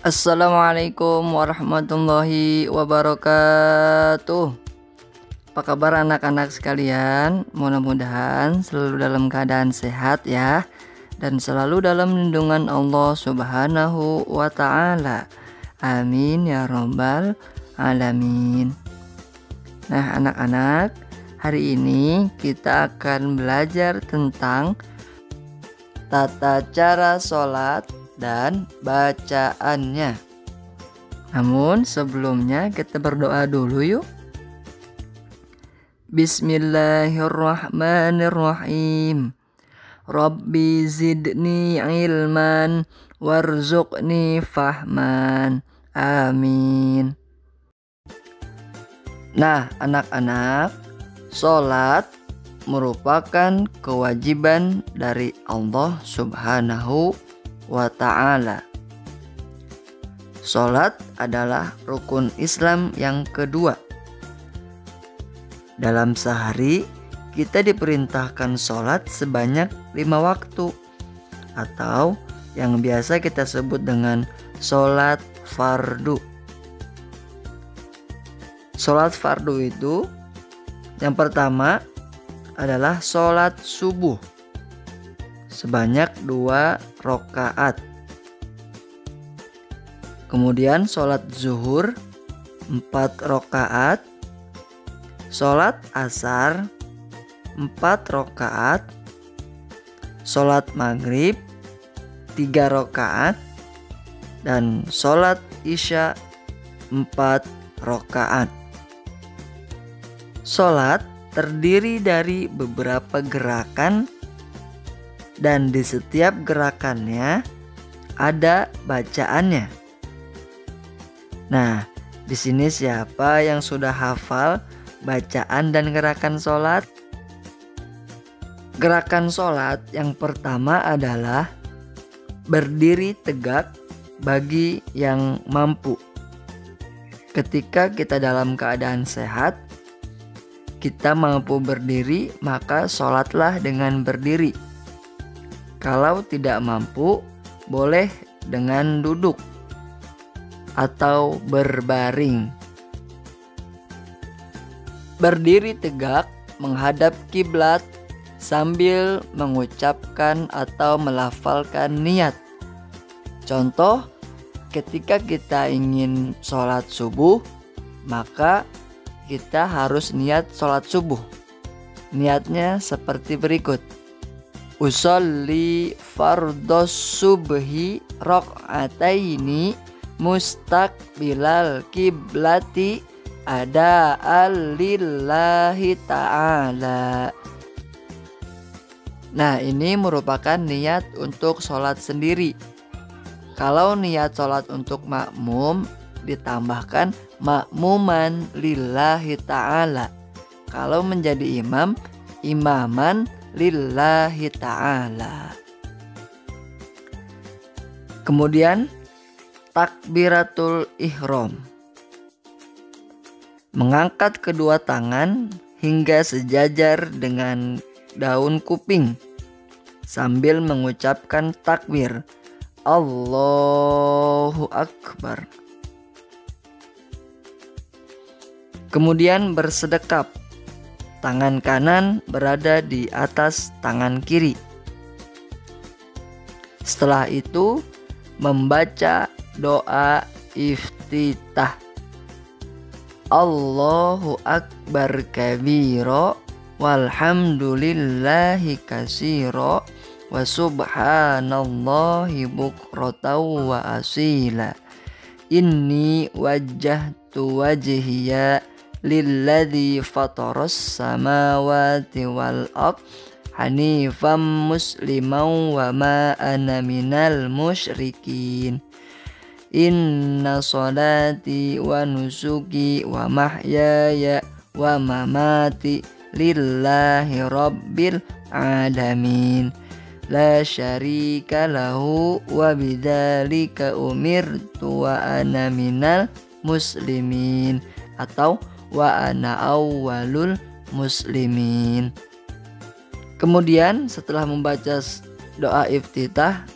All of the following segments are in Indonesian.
Assalamualaikum warahmatullahi wabarakatuh. Apa kabar anak-anak sekalian? Mudah-mudahan selalu dalam keadaan sehat ya, dan selalu dalam lindungan Allah Subhanahu wa ta'ala. Amin ya rabbal alamin. Nah anak-anak, hari ini kita akan belajar tentang tata cara sholat dan bacaannya. Namun sebelumnya kita berdoa dulu yuk. Bismillahirrahmanirrahim. Rabbi zidni ilman warzuqni fahman. Amin. Nah anak-anak, sholat merupakan kewajiban dari Allah Subhanahu wa ta'ala. Sholat adalah rukun Islam yang kedua. Dalam sehari kita diperintahkan sholat sebanyak 5 waktu, atau yang biasa kita sebut dengan sholat fardu. Sholat fardu itu yang pertama adalah sholat subuh sebanyak 2 rakaat. Kemudian sholat zuhur 4 rakaat. Sholat asar 4 rakaat. Sholat maghrib 3 rakaat. Dan sholat isya 4 rakaat. Sholat terdiri dari beberapa gerakan, dan di setiap gerakannya ada bacaannya. Nah, di sini siapa yang sudah hafal bacaan dan gerakan sholat? Gerakan sholat yang pertama adalah berdiri tegak bagi yang mampu. Ketika kita dalam keadaan sehat, kita mampu berdiri, maka sholatlah dengan berdiri. Kalau tidak mampu, boleh dengan duduk atau berbaring. Berdiri tegak menghadap kiblat sambil mengucapkan atau melafalkan niat. Contoh, ketika kita ingin sholat subuh, maka kita harus niat sholat subuh. Niatnya seperti berikut. Usolli fardhos subhi raq'ataini mustaqbilal kiblati ada'an lillahi ta'ala. Nah, ini merupakan niat untuk sholat sendiri. Kalau niat sholat untuk makmum, ditambahkan makmuman lillahi ta'ala. Kalau menjadi imam, imaman lillahi ta'ala. Kemudian takbiratul ihram. Mengangkat kedua tangan hingga sejajar dengan daun kuping sambil mengucapkan takbir. Allahu Akbar. Kemudian bersedekap. Tangan kanan berada di atas tangan kiri. Setelah itu membaca doa iftitah. Allahu Akbar kabira walhamdulillahi katsira wa subhanallahi bukratan wa asila. Inni wajjahtu wajhiya lilladzi fataras samawati wal ard hanifan musliman wa ma ana minal musyrikin. Inna sholati wa nusuki wa mahyaya wa mamati lillahi rabbil alamin la syarika lahu wa bidzalika umirtu wa ana minal muslimin, atau wa ana awwalul muslimin. Kemudian setelah membaca doa iftitah,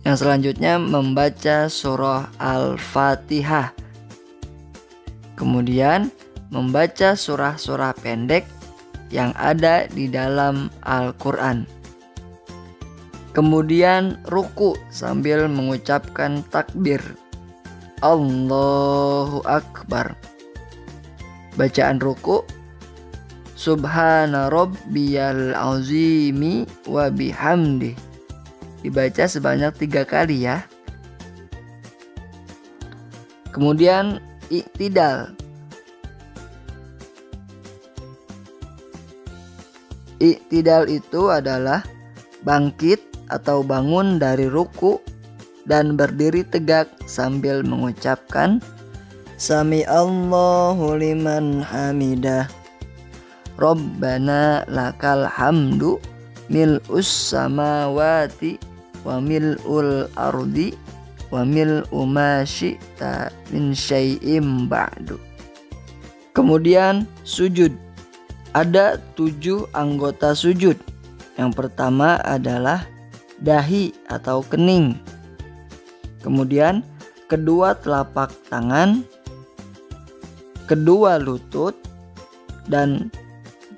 Yang selanjutnya membaca surah Al-Fatihah. Kemudian membaca surah-surah pendek yang ada di dalam Al-Quran. Kemudian ruku sambil mengucapkan takbir. Allahu Akbar. Bacaan ruku, Subhana rabbiyal azimi wa bihamdih. Dibaca sebanyak 3 kali ya. Kemudian i'tidal. I'tidal itu adalah bangkit atau bangun dari ruku dan berdiri tegak sambil mengucapkan Sami Allahu liman hamidah. Rabbana lakal hamdu mil'us samawati wa mil'ul ardi wa mil'u ma syi'ta min syai'im ba'du. Kemudian sujud. Ada 7 anggota sujud. Yang pertama adalah dahi atau kening. Kemudian kedua telapak tangan, kedua lutut, dan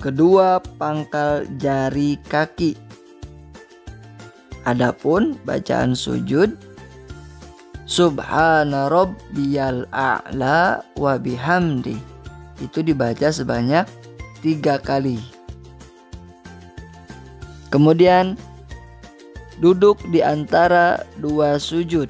kedua pangkal jari kaki. Adapun bacaan sujud, Subhana rabbiyal a'la wa bihamdi, itu dibaca sebanyak 3 kali. Kemudian duduk di antara 2 sujud.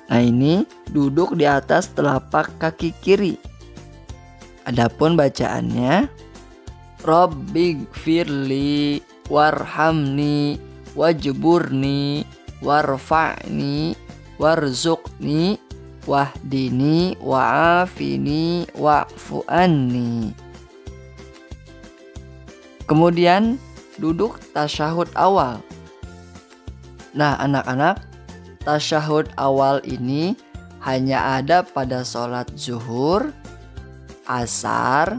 Nah, ini duduk di atas telapak kaki kiri. Adapun bacaannya Rabbighfirli warhamni wajburni warfa'ni warzuqni wahdini wa'afini wa'fu anni. Kemudian duduk tasyahud awal. Nah, anak-anak, tasyahud awal ini hanya ada pada sholat zuhur, asar,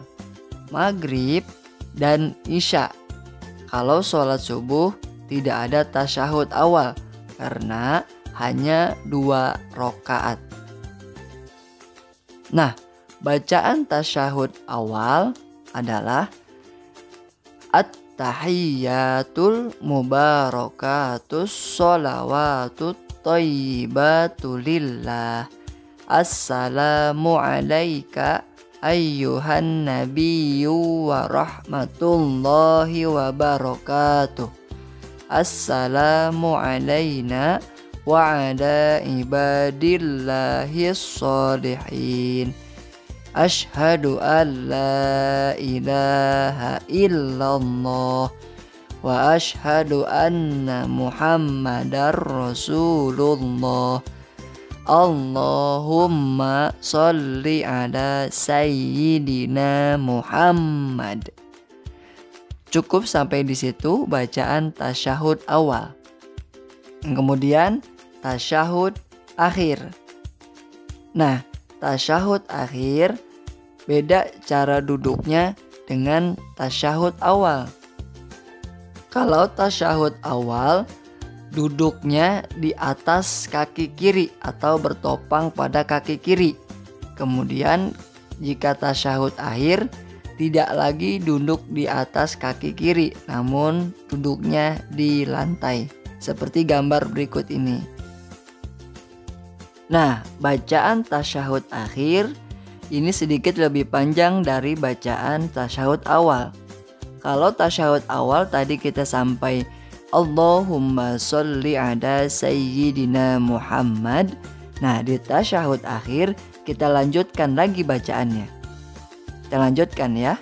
maghrib, dan isya. Kalau sholat subuh tidak ada tasyahud awal karena hanya 2 rakaat. Nah, bacaan tasyahud awal adalah At-tahiyyatul mubarakatus sholawatut thayyibatu lillah. Assalamu alayka ayyuhan nabiyyu wa rahmatullahi wa barakatuh. Assalamu alayna wa ala ibadillahis sholihin. Ashhadu an la ilaha illallah wa ashhadu anna muhammadar rasulullah. Allahumma sholli ala sayyidina Muhammad. Cukup sampai di situ bacaan tasyahud awal. Kemudian tasyahud akhir. Nah, tasyahud akhir beda cara duduknya dengan tasyahud awal. Kalau tasyahud awal duduknya di atas kaki kiri atau bertopang pada kaki kiri. Kemudian jika tasyahud akhir tidak lagi duduk di atas kaki kiri, namun duduknya di lantai seperti gambar berikut ini. Nah, bacaan tasyahud akhir ini sedikit lebih panjang dari bacaan tasyahud awal. Kalau tasyahud awal tadi kita sampai Allahumma sholli ala sayyidina Muhammad. Nah, di tasyahud akhir kita lanjutkan lagi bacaannya. Kita lanjutkan ya.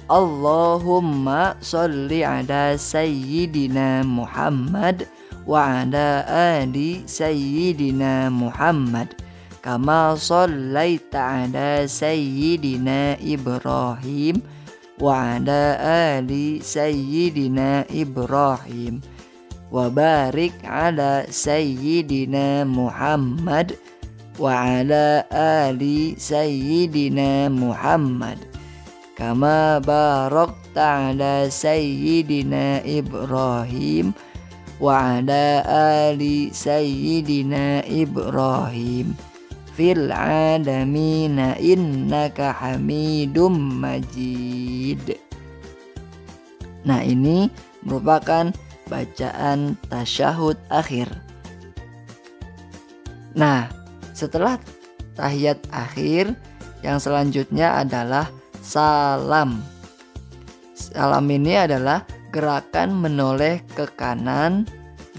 Allahumma sholli ala sayyidina Muhammad wa ala ali sayyidina Muhammad kama shallaita ala sayyidina Ibrahim wa ala ali sayyidina Ibrahim wa barik ala sayyidina Muhammad wa ala ali sayyidina Muhammad kama barakta ala sayyidina Ibrahim wa ala ali sayyidina Ibrahim fil alamina innaka hamidum majid. Nah, ini merupakan bacaan tasyahud akhir. Nah, setelah tahiyat akhir, yang selanjutnya adalah salam. Salam ini adalah gerakan menoleh ke kanan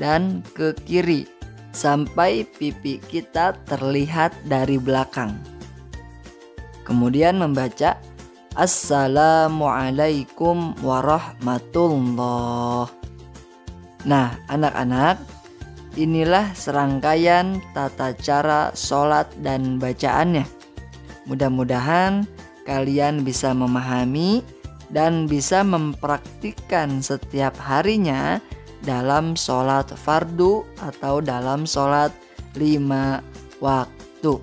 dan ke kiri sampai pipi kita terlihat dari belakang. Kemudian membaca Assalamualaikum warahmatullah. Nah, anak-anak, inilah serangkaian tata cara sholat dan bacaannya. Mudah-mudahan kalian bisa memahami dan bisa mempraktikkan setiap harinya dalam sholat fardu atau dalam sholat 5 waktu.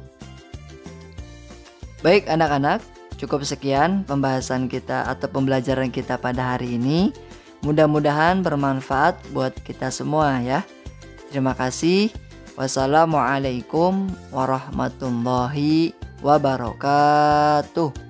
Baik anak-anak, cukup sekian pembahasan kita atau pembelajaran kita pada hari ini. Mudah-mudahan bermanfaat buat kita semua ya. Terima kasih. Wassalamualaikum warahmatullahi wabarakatuh.